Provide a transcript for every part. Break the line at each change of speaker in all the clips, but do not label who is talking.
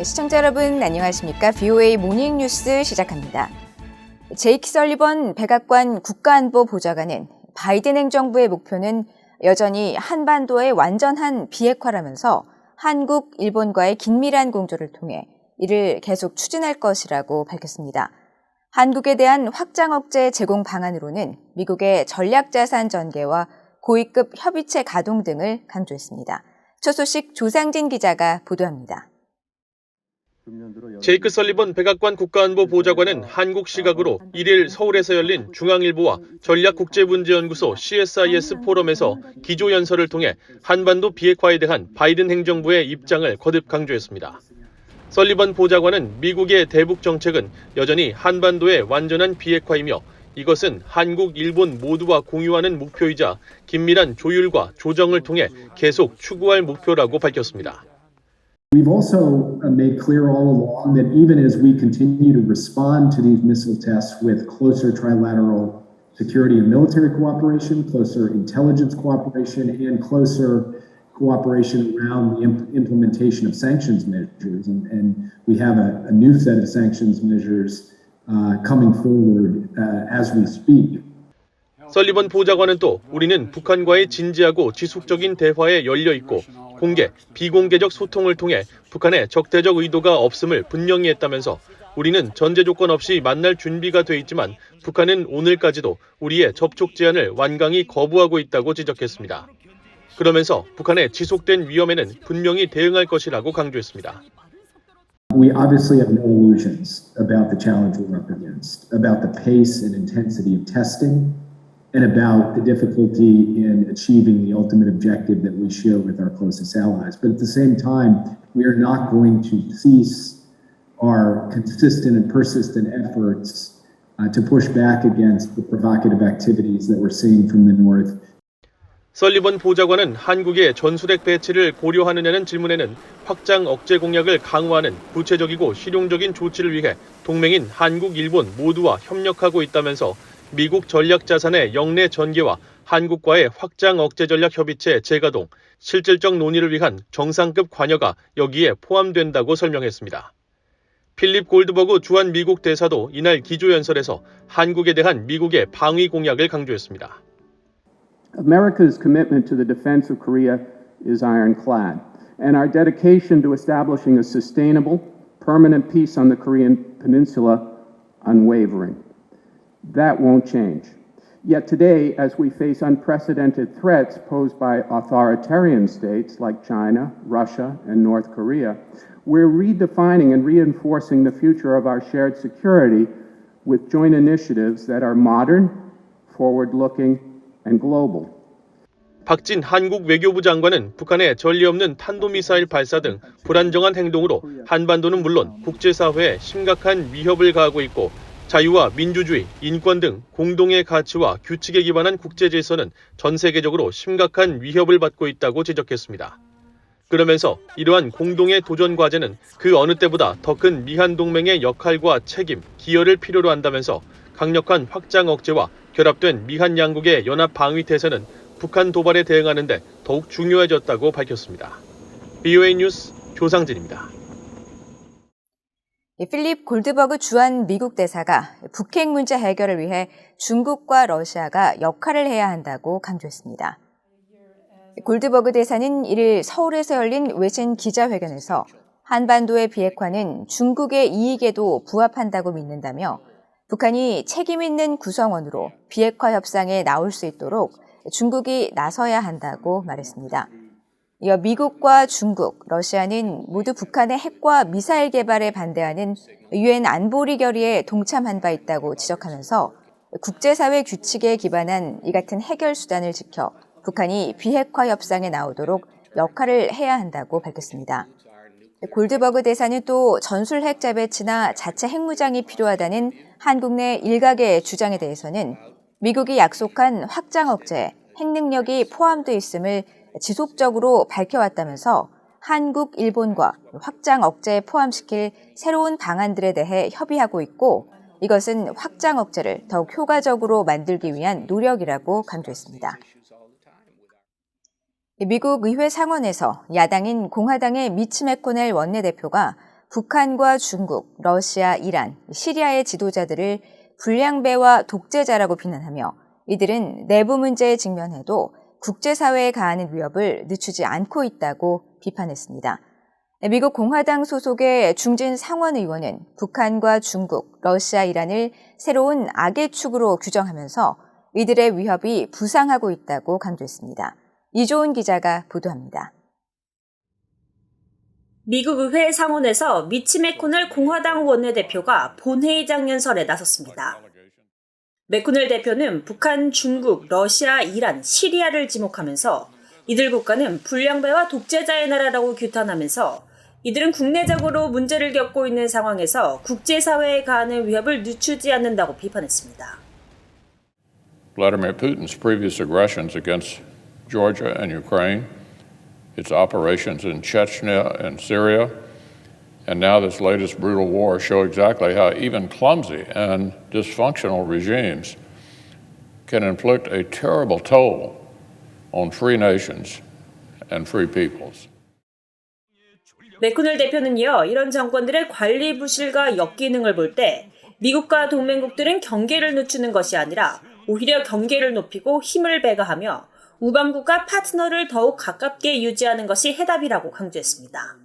시청자 여러분 안녕하십니까? VOA 모닝 뉴스 시작합니다. 제이크 설리번 백악관 국가안보보좌관은 바이든 행정부의 목표는 여전히 한반도의 완전한 비핵화라면서 한국, 일본과의 긴밀한 공조를 통해 이를 계속 추진할 것이라고 밝혔습니다. 한국에 대한 확장 억제 제공 방안으로는 미국의 전략자산 전개와 고위급 협의체 가동 등을 강조했습니다. 첫 소식 조상진 기자가 보도합니다.
제이크 설리번 백악관 국가안보보좌관은 한국 시각으로 1일 서울에서 열린 중앙일보와 전략국제문제연구소 CSIS 포럼에서 기조연설을 통해 한반도 비핵화에 대한 바이든 행정부의 입장을 거듭 강조했습니다. 설리번 보좌관은 미국의 대북 정책은 여전히 한반도의 완전한 비핵화이며 이것은 한국, 일본 모두와 공유하는 목표이자 긴밀한 조율과 조정을 통해 계속 추구할 목표라고 밝혔습니다.
We've also made clear all along that even as we continue to respond to these missile tests with closer trilateral security and military cooperation, closer intelligence cooperation, and closer cooperation around the implementation of sanctions measures. And we have a new set of sanctions measures coming forward as we speak.
설리번 보좌관은 또 우리는 북한과의 진지하고 지속적인 대화에 열려 있고 공개, 비공개적 소통을 통해 북한의 적대적 의도가 없음을 분명히 했다면서 우리는 전제 조건 없이 만날 준비가 돼 있지만 북한은 오늘까지도 우리의 접촉 제안을 완강히 거부하고 있다고 지적했습니다. 그러면서 북한의 지속된 위험에는 분명히 대응할 것이라고 강조했습니다.
We obviously have no illusions about the challenge we're up against, about the pace and intensity of testing, and about the difficulty in achieving the ultimate objective that we share with our closest allies. But at the same time, we are not going to cease our consistent and persistent efforts to push back against the provocative activities that we're seeing from the North.
설리번 보좌관은 한국의 전술핵 배치를 고려하느냐는 질문에는 확장 억제 공약을 강화하는 구체적이고 실용적인 조치를 위해 동맹인 한국, 일본 모두와 협력하고 있다면서 미국 전략자산의 영내 전개와 한국과의 확장 억제 전략 협의체 재가동, 실질적 논의를 위한 정상급 관여가 여기에 포함된다고 설명했습니다. 필립 골드버그 주한 미국 대사도 이날 기조연설에서 한국에 대한 미국의 방위 공약을 강조했습니다.
America's commitment to the defense of Korea is ironclad, and our dedication to establishing a sustainable, permanent peace on the Korean Peninsula unwavering. That won't change. Yet today, as we face unprecedented threats posed by authoritarian states like China, Russia, and North Korea, we're redefining and reinforcing the future of our shared security with joint initiatives that are modern, forward-looking, and global.
박진 한국 외교부 장관은 북한의 전례 없는 탄도미사일 발사 등 불안정한 행동으로 한반도는 물론 국제사회에 심각한 위협을 가하고 있고 자유와 민주주의, 인권 등 공동의 가치와 규칙에 기반한 국제질서는 전 세계적으로 심각한 위협을 받고 있다고 지적했습니다. 그러면서 이러한 공동의 도전 과제는 그 어느 때보다 더 큰 미한 동맹의 역할과 책임, 기여를 필요로 한다면서 강력한 확장 억제와 결합된 미한 양국의 연합 방위 태세는 북한 도발에 대응하는 데 더욱 중요해졌다고 밝혔습니다. VOA 뉴스 조상진입니다.
필립 골드버그 주한 미국 대사가 북핵 문제 해결을 위해 중국과 러시아가 역할을 해야 한다고 강조했습니다. 골드버그 대사는 1일 서울에서 열린 외신 기자회견에서 한반도의 비핵화는 중국의 이익에도 부합한다고 믿는다며 북한이 책임 있는 구성원으로 비핵화 협상에 나올 수 있도록 중국이 나서야 한다고 말했습니다. 이어 미국과 중국, 러시아는 모두 북한의 핵과 미사일 개발에 반대하는 유엔 안보리 결의에 동참한 바 있다고 지적하면서 국제사회 규칙에 기반한 이 같은 해결 수단을 지켜 북한이 비핵화 협상에 나오도록 역할을 해야 한다고 밝혔습니다. 골드버그 대사는 또 전술 핵 재배치나 자체 핵무장이 필요하다는 한국 내 일각의 주장에 대해서는 미국이 약속한 확장 억제에 핵 능력이 포함되어 있음을 지속적으로 밝혀왔다면서 한국, 일본과 확장 억제에 포함시킬 새로운 방안들에 대해 협의하고 있고 이것은 확장 억제를 더욱 효과적으로 만들기 위한 노력이라고 강조했습니다. 미국 의회 상원에서 야당인 공화당의 미치 맥코넬 원내대표가 북한과 중국, 러시아, 이란, 시리아의 지도자들을 불량배와 독재자라고 비난하며 이들은 내부 문제에 직면해도 국제사회에 가하는 위협을 늦추지 않고 있다고 비판했습니다. 미국 공화당 소속의 중진 상원 의원은 북한과 중국, 러시아, 이란을 새로운 악의 축으로 규정하면서 이들의 위협이 부상하고 있다고 강조했습니다. 이조은 기자가 보도합니다.
미국 의회 상원에서 미치 매코넬 공화당 원내대표가 본회의장 연설에 나섰습니다. 매코넬 대표는 북한, 중국, 러시아, 이란, 시리아를 지목하면서 이들 국가는 불량배와 독재자의 나라라고 규탄하면서 이들은 국내적으로 문제를 겪고 있는 상황에서 국제사회에 가하는 위협을 늦추지 않는다고 비판했습니다.
Vladimir Putin's previous aggressions against Georgia and Ukraine, its operations in Chechnya and Syria, and now this latest brutal war show exactly how even clumsy and dysfunctional regimes can inflict a terrible toll on free nations and free peoples.
매코넬 대표는요, 이런 정권들의 관리 부실과 역기능을 볼 때 미국과 동맹국들은 경계를 늦추는 것이 아니라 오히려 경계를 높이고 힘을 배가하며 우방국과 파트너를 더욱 가깝게 유지하는 것이 해답이라고 강조했습니다.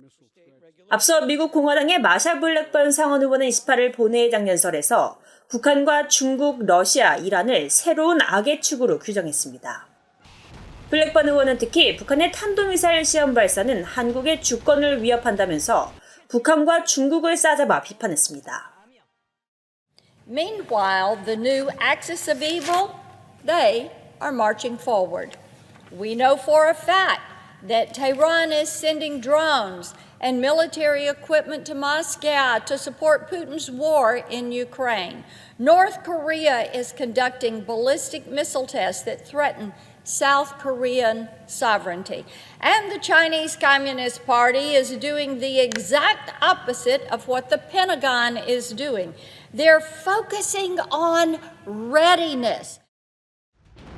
앞서 미국 공화당의 마샤 블랙번 상원 의원은 28일 본회의장 연설에서 북한과 중국, 러시아, 이란을 새로운 악의 축으로 규정했습니다. 블랙번 의원은 특히 북한의 탄도미사일 시험 발사는 한국의 주권을 위협한다면서 북한과 중국을 싸잡아 비판했습니다.
Meanwhile, the new axis of evil, they are marching forward. We know for a fact that Tehran is sending drones and military equipment to Moscow to support Putin's war in Ukraine. North Korea is conducting ballistic missile tests that threaten South Korean sovereignty. And the Chinese Communist Party is doing the exact opposite of what the Pentagon is doing. They're focusing on readiness.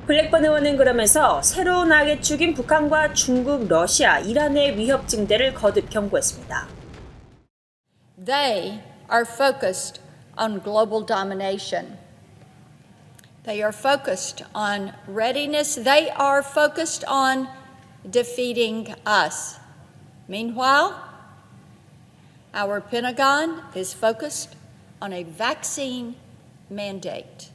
블랙번 의원은 그러면서 새로운 악의 축인 북한과 중국, 러시아, 이란의 위협 증대를 거듭 경고했습니다.
They are focused on global domination. They are focused on readiness. They are focused on defeating us. Meanwhile, our Pentagon is focused on a vaccine mandate.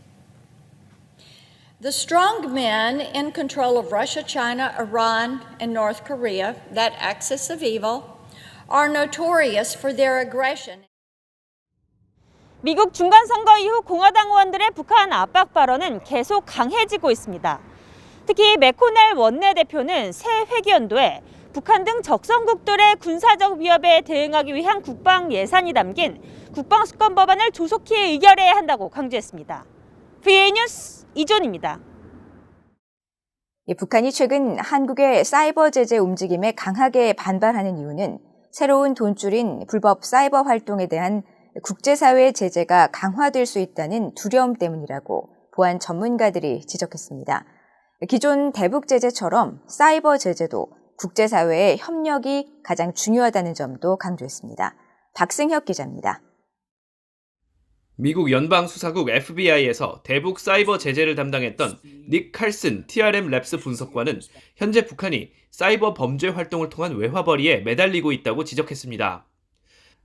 The strong men in control of Russia, China, Iran, and North Korea, that axis of evil, are notorious for their aggression.
미국 중간선거 이후 공화당 의원들의 북한 압박 발언은 계속 강해지고 있습니다. 특히 매코넬 원내대표는 새 회기연도에 북한 등 적성국들의 군사적 위협에 대응하기 위한 국방 예산이 담긴 국방수권 법안을 조속히 의결해야 한다고 강조했습니다. VA 뉴스 이존입니다.
북한이 최근 한국의 사이버 제재 움직임에 강하게 반발하는 이유는 새로운 돈줄인 불법 사이버 활동에 대한 국제사회의 제재가 강화될 수 있다는 두려움 때문이라고 보안 전문가들이 지적했습니다. 기존 대북 제재처럼 사이버 제재도 국제사회의 협력이 가장 중요하다는 점도 강조했습니다. 박승혁 기자입니다.
미국 연방수사국 FBI에서 대북 사이버 제재를 담당했던 닉 칼슨 TRM 랩스 분석관은 현재 북한이 사이버 범죄 활동을 통한 외화벌이에 매달리고 있다고 지적했습니다.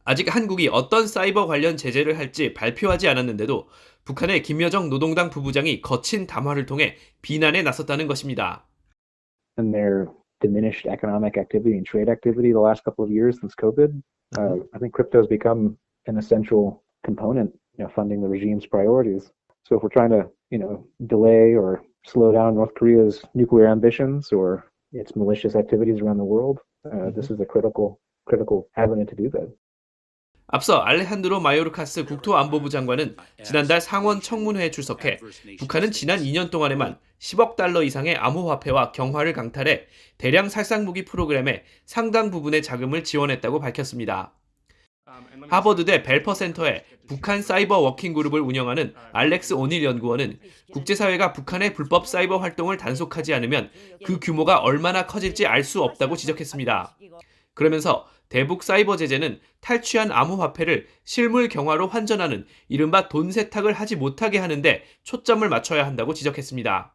아직 한국이 어떤 사이버 관련 제재를 할지 발표하지 않았는데도 북한의 김여정 노동당 부부장이 거친 담화를 통해 비난에 나섰다는 것입니다.
And their diminished economic activity and trade activity the last couple of years since COVID, I think crypto has become an essential component, funding the regime's priorities. So if we're trying to, delay or slow down North Korea's nuclear ambitions or its malicious activities around the world, this is a critical avenue to do that.
앞서 알레한드로 마요르카스 국토안보부 장관은 지난달 상원 청문회에 출석해 북한은 지난 2년 동안에만 10억 달러 이상의 암호화폐와 경화를 강탈해 대량 살상무기 프로그램의 상당 부분의 자금을 지원했다고 밝혔습니다. 하버드대 벨퍼 센터의 북한 사이버 워킹 그룹을 운영하는 알렉스 오닐 연구원은 국제사회가 북한의 불법 사이버 활동을 단속하지 않으면 그 규모가 얼마나 커질지 알 수 없다고 지적했습니다. 그러면서 대북 사이버 제재는 탈취한 암호화폐를 실물 경화로 환전하는 이른바 돈 세탁을 하지 못하게 하는데 초점을 맞춰야 한다고 지적했습니다.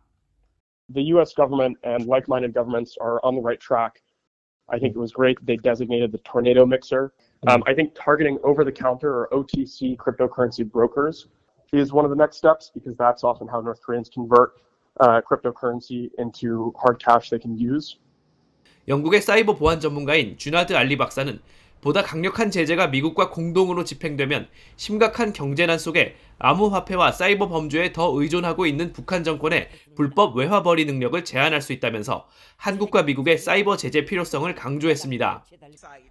The U.S. government and like-minded governments are on the right track. I think it was great that they designated the tornado mixer. I think targeting over-the-counter or OTC cryptocurrency brokers is one of the next steps because that's often how North Koreans convert cryptocurrency into hard cash they can use.
영국의 사이버 보안 전문가인 주나드 알리 박사는 보다 강력한 제재가 미국과 공동으로 집행되면 심각한 경제난 속에 암호화폐와 사이버 범죄에 더 의존하고 있는 북한 정권의 불법 외화 벌이 능력을 제한할 수 있다면서 한국과 미국의 사이버 제재 필요성을 강조했습니다.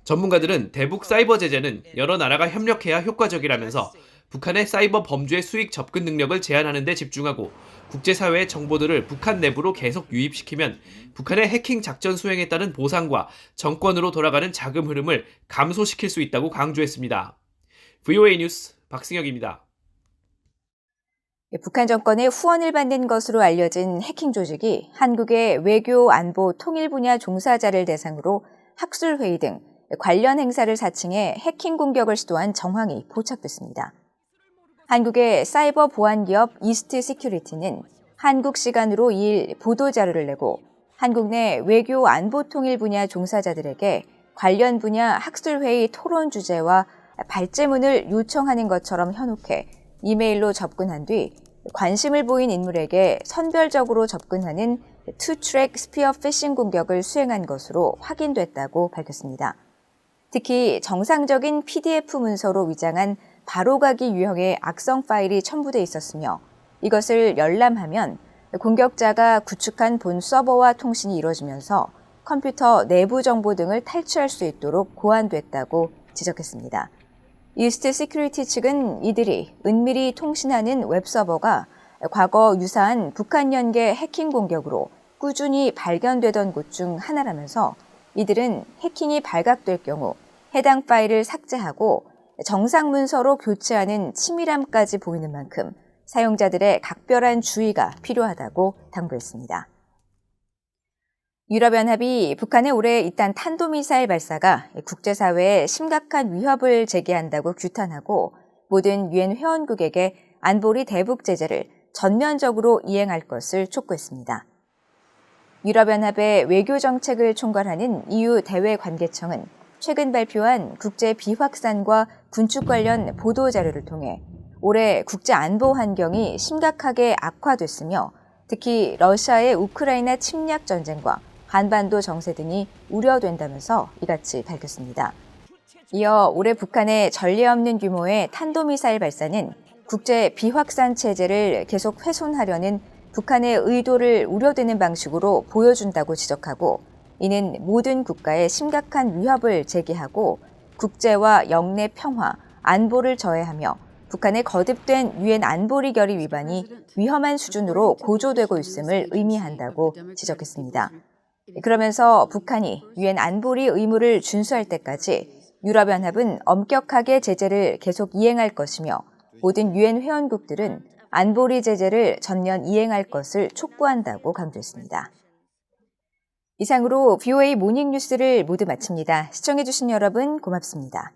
전문가들은 대북 사이버 제재는 여러 나라가 협력해야 효과적이라면서 북한의 사이버 범죄 수익 접근 능력을 제한하는 데 집중하고 국제사회의 정보들을 북한 내부로 계속 유입시키면 북한의 해킹 작전 수행에 따른 보상과 정권으로 돌아가는 자금 흐름을 감소시킬 수 있다고 강조했습니다. VOA 뉴스 박승혁입니다.
북한 정권의 후원을 받는 것으로 알려진 해킹 조직이 한국의 외교, 안보, 통일 분야 종사자를 대상으로 학술회의 등 관련 행사를 사칭해 해킹 공격을 시도한 정황이 포착됐습니다. 한국의 사이버 보안 기업 이스트 시큐리티는 한국 시간으로 2일 보도자료를 내고 한국 내 외교 안보 통일 분야 종사자들에게 관련 분야 학술회의 토론 주제와 발제문을 요청하는 것처럼 현혹해 이메일로 접근한 뒤 관심을 보인 인물에게 선별적으로 접근하는 투트랙 스피어 피싱 공격을 수행한 것으로 확인됐다고 밝혔습니다. 특히 정상적인 PDF 문서로 위장한 바로가기 유형의 악성 파일이 첨부돼 있었으며 이것을 열람하면 공격자가 구축한 본 서버와 통신이 이루어지면서 컴퓨터 내부 정보 등을 탈취할 수 있도록 고안됐다고 지적했습니다. 이스트 시큐리티 측은 이들이 은밀히 통신하는 웹서버가 과거 유사한 북한 연계 해킹 공격으로 꾸준히 발견되던 곳 중 하나라면서 이들은 해킹이 발각될 경우 해당 파일을 삭제하고 정상 문서로 교체하는 치밀함까지 보이는 만큼 사용자들의 각별한 주의가 필요하다고 당부했습니다. 유럽연합이 북한의 올해 잇단 탄도미사일 발사가 국제사회에 심각한 위협을 제기한다고 규탄하고 모든 유엔 회원국에게 안보리 대북 제재를 전면적으로 이행할 것을 촉구했습니다. 유럽연합의 외교정책을 총괄하는 EU 대외관계청은 최근 발표한 국제 비확산과 군축 관련 보도자료를 통해 올해 국제 안보 환경이 심각하게 악화됐으며 특히 러시아의 우크라이나 침략 전쟁과 한반도 정세 등이 우려된다면서 이같이 밝혔습니다. 이어 올해 북한의 전례 없는 규모의 탄도미사일 발사는 국제 비확산 체제를 계속 훼손하려는 북한의 의도를 우려되는 방식으로 보여준다고 지적하고 이는 모든 국가에 심각한 위협을 제기하고 국제와 영내 평화, 안보를 저해하며 북한의 거듭된 유엔 안보리 결의 위반이 위험한 수준으로 고조되고 있음을 의미한다고 지적했습니다. 그러면서 북한이 유엔 안보리 의무를 준수할 때까지 유럽연합은 엄격하게 제재를 계속 이행할 것이며 모든 유엔 회원국들은 안보리 제재를 전면 이행할 것을 촉구한다고 강조했습니다. 이상으로 VOA 모닝뉴스를 모두 마칩니다. 시청해주신 여러분 고맙습니다.